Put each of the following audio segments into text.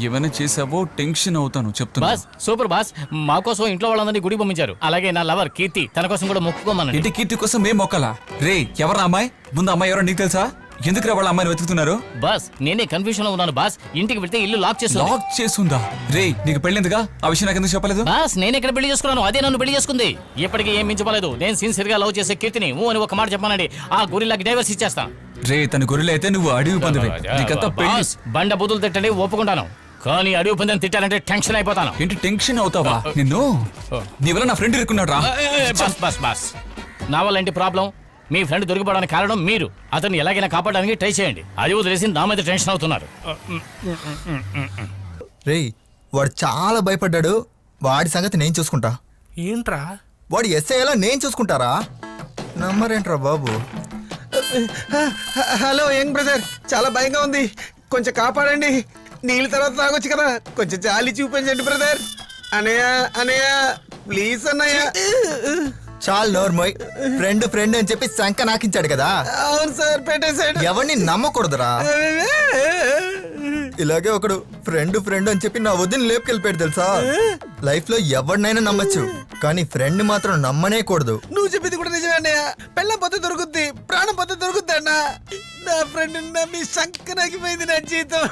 ఏమైనా చేసావో టెన్షన్ అవుతాను చెప్తున్నా. బాస్ సూపర్ బాస్, మా కోసం ఇంట్లో వాళ్ళందరినీ గుడి పంపించారు. అలాగే నా లవర్ కీర్తి, తన కోసం కూడా మొక్కుకోమనండి. ఇంటి కీర్తి కోసం మేం మొక్కలా? రే ఎవరా అమ్మాయి? ముందు అమ్మాయి ఎవరో నీకు తెలుసా? ఎందుకురా వాళ్ళ అమ్మాయిని వెతుకుతున్నారు? బాస్ నేనే కన్ఫ్యూషన్ లో ఉన్నాను బాస్. ఇంటికి వెళ్తే ఇల్లు లాక్ చేస్తుంది. లాక్ చేస్తుందా? రే నీకు పెళ్ళిందిగా, ఆ విషయం నాకు ఎందుకు చెప్పలేదు? బాస్ నేను ఎక్కడ పెళ్లి చేసుకున్నాను, అదే నన్ను పెళ్లి చేసుకుంది. ఇప్పటికీ ఏం మించలేదు. నేను సిన్సియర్ గా లవ్ చేసే కీర్తిని అని ఒక మాట చెప్పానండి, ఆ గొరిల్లాకి డైవర్స్ ఇచ్చేస్తాను. రే తన గొర్రెలు అయితే నువ్వు అడవి పందివి. నీకంతా పెళ్లి. బాస్ బండ బూతులు తిట్టండి ఒప్పుకుంటాను, కానీ అడవి పందని తిట్టాలంటే టెన్షన్ అయిపోతాను. ఏంటి టెన్షన్ అవుతావా? నిన్ను నీ వల్ల నా ఫ్రెండ్ ఇరుక్కున్నాడు రా. బాస్ బాస్ బాస్ నా వల్ల ఏంటి ప్రాబ్లం? మీ ఫ్రెండ్ దొరికిపోవడానికి కారణం మీరు. అతన్ని ఎలాగైనా కాపాడడానికి ట్రై చేయండి. అది వదిలేసి నా మీద టెన్షన్ అవుతున్నారు. రేయ్ వాడు చాలా భయపడ్డాడు, వాడి సంగతి నేను చూసుకుంటా. ఏంట్రా? వాడు ఎస్ఐలా నేను చూసుకుంటారా? నమ్మరేంట్రా బాబు? హలో యంగ్ బ్రదర్, చాలా భయంగా ఉంది, కొంచెం కాపాడండి. నీళ్ళ తర్వాత తాగొచ్చు కదా, కొంచెం జాలి చూపించండి బ్రదర్. అనయ్య అనయ్య ప్లీజ్ అన్నయ్య. చాలు నోర్మోయ్, ఫ్రెండ్ ఫ్రెండ్ అని చెప్పి శంక నాకించాడు కదా. అవును సార్, పెట్టేశాడు. ఎవరిని నమ్మకూడదురా. ఇలాగే ఒకడు ఫ్రెండ్ ఫ్రెండ్ అని చెప్పి నా వదిన లేపుకెళ్ళిపోయాడు తెలుసా. లైఫ్ లో ఎవరినైనా నమ్మచ్చు, కానీ ఫ్రెండ్ మాత్రం నమ్మనే కూడదు. నువ్వు చెప్పింది కూడా నిజమే అన్నయ్య. పెళ్ళం పొద్దు దొరుకుద్ది, ప్రాణం పొద్దు దొరుకుద్ది అన్న. నా ఫ్రెండ్ నమ్మి శంక నాకిపోయింది నా జీతం.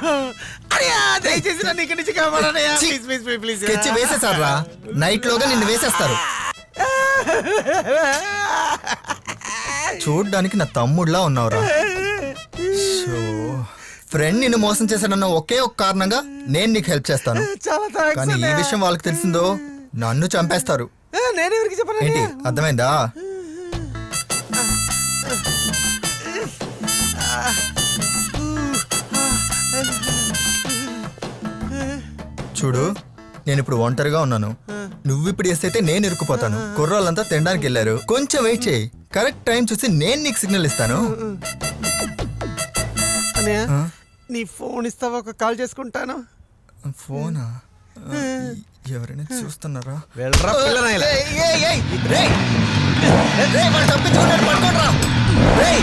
అయ్యా దయచేసి నన్ను ఇక్కడి నుంచి కాపాడన్నయ్య. Please please please please. తెచ్చి వేసేసారా, నైట్ లోగా నిన్ను వేసేస్తారు. చూడ్డానికి నా తమ్ముడులా ఉన్నావురా. ఫ్రెండ్ నిన్ను మోసం చేశాడన్న ఒకే ఒక కారణంగా నేను నీకు హెల్ప్ చేస్తాను. చాలా థాంక్స్ కానీ ఈ అన్నయ్య. విషయం వాళ్ళకి తెలిసిందో నన్ను చంపేస్తారు. నేనెవరికి ఏంటి చెప్పాలి? అర్థమైందా? చూడు, నేను ఇప్పుడు ఒంటరిగా ఉన్నాను. నువ్వు ఇప్పుడు ఎస్ అయితే నేను ఇరుక్కుపోతాను. కుర్రాళ్ళంతా తినడానికి వెళ్ళారు, కొంచెం వెయిట్ చేయి. కరెక్ట్ టైం చూసి నేను నీకు సిగ్నల్ ఇస్తాను. అన్నయ్య నీ ఫోన్ ఇస్తావా, ఒక కాల్ చేసుకుంటాను. ఫోనా? ఎవరైనా చూస్తున్నారా? వెళ్ళరా పిల్లనాయలా. ఏయ్, ఏయ్, రేయ్! రేయ్, వాడు తప్పించుకున్నాడు, పట్టుకోండిరా. రేయ్!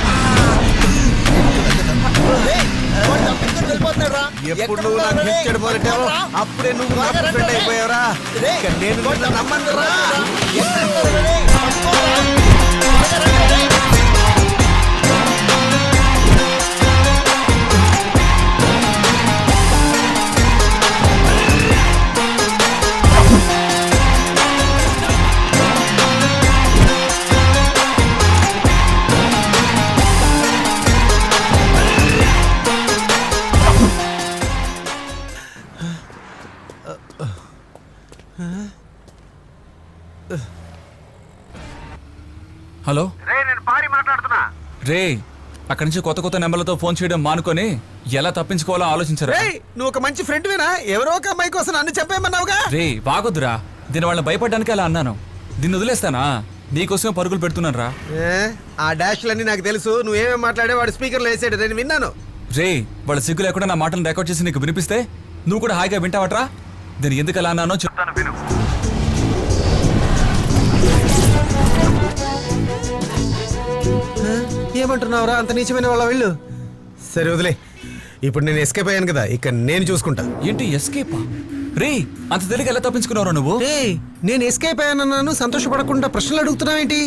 రేయ్, వాడు తప్పించుకుని వెళ్ళిపోతున్నాడురా. ఎప్పుడు నువ్వు నాకు హెచ్చడి మొదలెట్టావో అప్పుడే నువ్వు నా ఫ్రెండ్ అయిపోయావురా. రేయ్, ఇక నేను వాడు నిన్ను నమ్మనురా. ఎక్కడున్నాడు రేయ్? పట్టుకోరా. రేయ్! హలో నేను పారి మాట్లాడుతున్నా. రే, అక్కడి నుంచి కొత్త కొత్త నెంబర్లతో ఫోన్ చేయడం మానుకొని ఎలా తప్పించుకోవాలో ఆలోచించరా. రేయ్, నువ్వు ఒక మంచి ఫ్రెండ్ వేనా? ఎవరో ఒక అమ్మాయి కోసం నన్ను చెప్పేయమన్నావుగా. రే బాగొద్దురా, దీని వాళ్ళని భయపడడానికి అలా అన్నాను. దీన్ని వదిలేస్తానా? నీకోసమే పరుగులు పెడుతున్నాను రా. ఆ డాష్లన్నీ నాకు తెలుసు. నువ్వేమేం మాట్లాడే వాడు స్పీకర్లో వేసాడు, నేను విన్నాను. రే వాళ్ళ సిగ్గు లేకుండా నా మాటలను రికార్డ్ చేసి నీకు వినిపిస్తే నువ్వు కూడా హాయిగా వింటావట్రా? దీన్ని ఎందుకు అలా అన్నానో చెప్తాను విను. ఏమంటున్నావురా, అంత నీచమైన వాళ్ళ వెళ్ళు. సరే వదిలే, ఇప్పుడు నేను ఎస్కేప్ అయ్యాను కదా, ఇక నేను చూసుకుంటా. ఏంటి ఎస్కేపా? రే అంత తెలియక ఎలా తప్పించుకున్నావు నువ్వు? రేయ్, నేను ఎస్కేప్ అయ్యానన్నాను, సంతోషపడకుండా ప్రశ్నలు అడుగుతున్నావేంటి?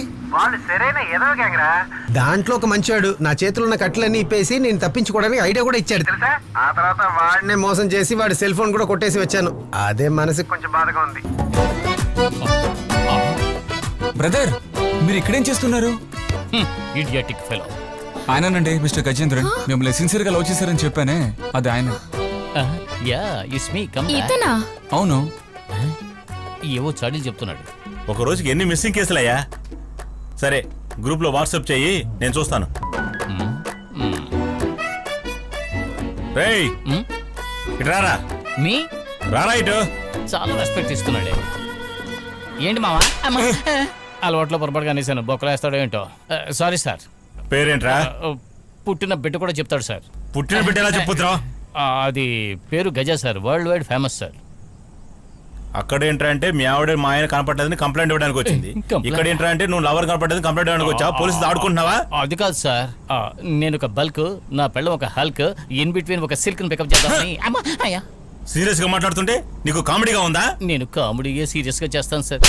దాంట్లో ఒక మంచివాడు నా చేతిలో ఉన్న కట్లన్నీ ఇప్పేసి నేను తప్పించుకోవడానికి ఐడియా కూడా ఇచ్చాడు తెలుసా. ఆ తర్వాత వాడినే మోసం చేసి వాడి సెల్ ఫోన్ కూడా కొట్టేసి వచ్చాను. అదే మనసుకి కొంచెం బాధగా ఉంది. బ్రదర్ మీరు ఇక్కడేం చేస్తున్నారు? Idiotic fellow. ఆయనండి మిస్టర్ గజేంద్రన్, మిమ్మల్ని సిన్సియర్ గా లవ్ చేశారని చెప్పానే, అది ఆయన. Yeah it's me come. ఇతనా? అవును. ఏవో చాడీలు చెప్తున్నాడు. ఒక రోజుకి ఎన్ని మిస్సింగ్ కేసులయ్యా? సరే గ్రూప్ లో వాట్సాప్ చెయ్యి, నేను చూస్తాను. రేయ్ ఇటు రారా. మీ రారా ఇటు. చాలా రెస్పెక్ట్ ఇస్తున్నాడే. ఏంటి మావా? అలవాట్లో పొరపాటుగా అనేసాను, బొక్కలేస్తాడో ఏంటో. Sorry sir. పేరేంట్రా? పుట్టిన బిడ్డ కూడా చెప్తాడు సార్. పుట్టిన బిడ్డ ఎలా చెప్పుతురా? అది పేరు గజ sir, world wide famous sir. అక్కడ ఏంట్రా అంటే మీ ఆవిడ మా ఆయన కనపడ్డదని కంప్లైంట్ ఇవ్వడానికి వచ్చింది. కంప్లైంట్? ఇక్కడ ఏంట్రా అంటే నువ్వు లవర్ కనపడ్డదని కంప్లైంట్ ఇవ్వడానికి వచ్చా? పోలీసులు ఆడుకుంటున్నావా? అది కాదు సార్, నేను ఒక బల్క్, నా పెళ్ళం ఒక హల్క్, ఇన్ బిట్వీన్ ఒక సిల్క్ ని పికప్ చేద్దామని. అమ్మా, అయ్యా సీరియస్ గా మాట్లాడుతుంటే నీకు కామెడీగా ఉందా? నేను కామెడీగా సీరియస్ గా చేస్తాను సార్